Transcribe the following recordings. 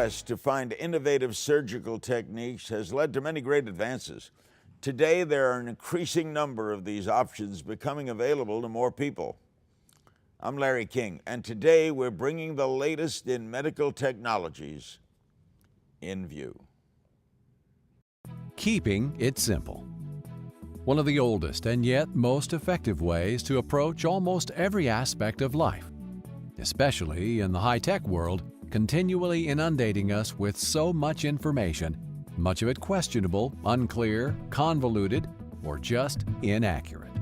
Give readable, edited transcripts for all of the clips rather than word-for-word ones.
quest to find innovative surgical techniques has led to many great advances. Today, there are an increasing number of these options becoming available to more people. I'm Larry King, and today we're bringing the latest in medical technologies in view. Keeping it simple. One of the oldest and yet most effective ways to approach almost every aspect of life, especially in the high-tech world, continually inundating us with so much information, much of it questionable, unclear, convoluted, or just inaccurate.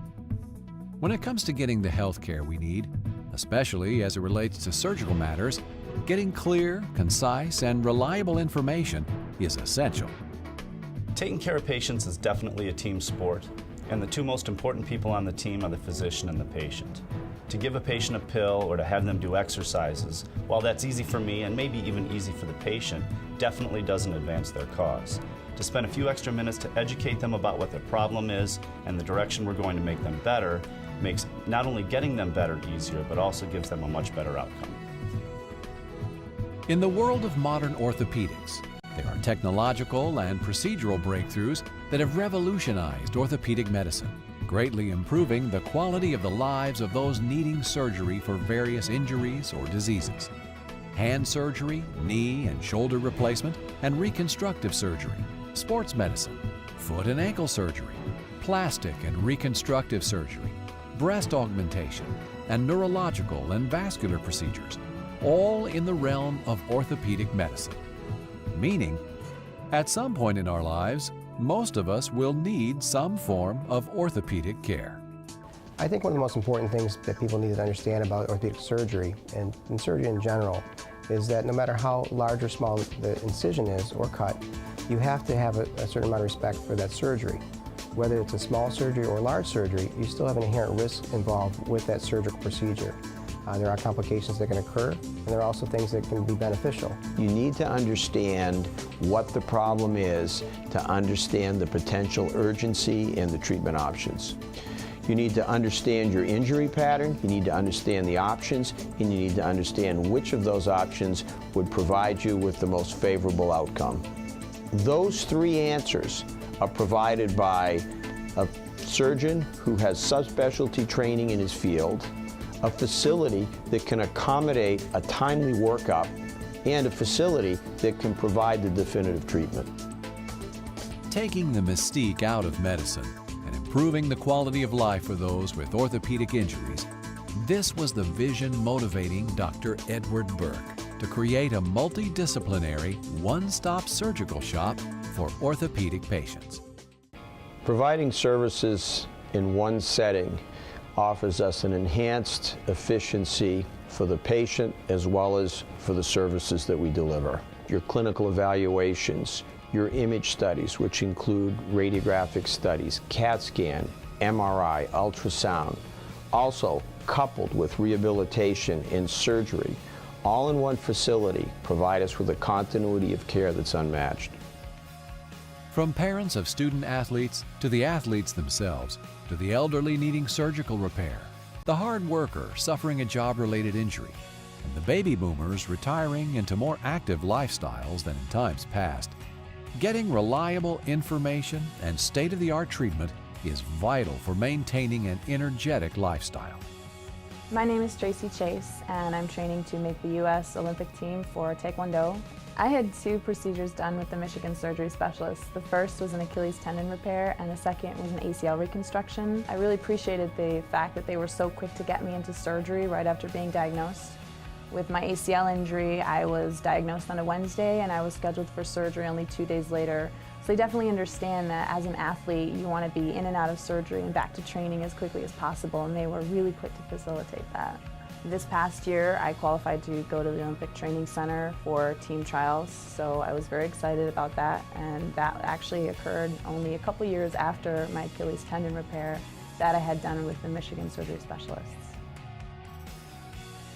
When it comes to getting the health care we need, especially as it relates to surgical matters, getting clear, concise, and reliable information is essential. Taking care of patients is definitely a team sport, and the two most important people on the team are the physician and the patient. To give a patient a pill or to have them do exercises, while that's easy for me and maybe even easy for the patient, definitely doesn't advance their cause. To spend a few extra minutes to educate them about what their problem is and the direction we're going to make them better makes not only getting them better easier, but also gives them a much better outcome. In the world of modern orthopedics, there are technological and procedural breakthroughs that have revolutionized orthopedic medicine, greatly improving the quality of the lives of those needing surgery for various injuries or diseases. Hand surgery, knee and shoulder replacement, and reconstructive surgery, sports medicine, foot and ankle surgery, plastic and reconstructive surgery, breast augmentation, and neurological and vascular procedures, all in the realm of orthopedic medicine. Meaning, at some point in our lives, most of us will need some form of orthopedic care. I think one of the most important things that people need to understand about orthopedic surgery and surgery in general is that no matter how large or small the incision is or cut, you have to have a certain amount of respect for that surgery. Whether it's a small surgery or large surgery, you still have an inherent risk involved with that surgical procedure. There are complications that can occur, and there are also things that can be beneficial. You need to understand what the problem is to understand the potential urgency and the treatment options. You need to understand your injury pattern, you need to understand the options, and you need to understand which of those options would provide you with the most favorable outcome. Those three answers are provided by a surgeon who has subspecialty training in his field, a facility that can accommodate a timely workup, and a facility that can provide the definitive treatment. Taking the mystique out of medicine and improving the quality of life for those with orthopedic injuries, this was the vision motivating Dr. Edward Burke to create a multidisciplinary, one-stop surgical shop for orthopedic patients. Providing services in one setting offers us an enhanced efficiency for the patient as well as for the services that we deliver. Your clinical evaluations, your image studies, which include radiographic studies, CAT scan, MRI, ultrasound, also coupled with rehabilitation and surgery, all in one facility, provide us with a continuity of care that's unmatched. From parents of student athletes to the athletes themselves, to the elderly needing surgical repair, the hard worker suffering a job-related injury, and the baby boomers retiring into more active lifestyles than in times past, getting reliable information and state-of-the-art treatment is vital for maintaining an energetic lifestyle. My name is Tracy Chase, and I'm training to make the U.S. Olympic team for Taekwondo. I had two procedures done with the Michigan surgery specialist. The first was an Achilles tendon repair, and the second was an ACL reconstruction. I really appreciated the fact that they were so quick to get me into surgery right after being diagnosed. With my ACL injury, I was diagnosed on a Wednesday, and I was scheduled for surgery only 2 days later. So they definitely understand that as an athlete, you want to be in and out of surgery and back to training as quickly as possible, and they were really quick to facilitate that. This past year, I qualified to go to the Olympic Training Center for team trials, so I was very excited about that, and that actually occurred only a couple years after my Achilles tendon repair that I had done with the Michigan surgery specialists.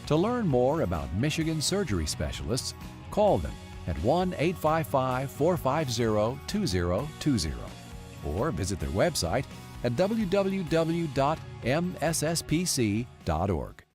To learn more about Michigan surgery specialists, call them at 1-855-450-2020 or visit their website at www.msspc.org.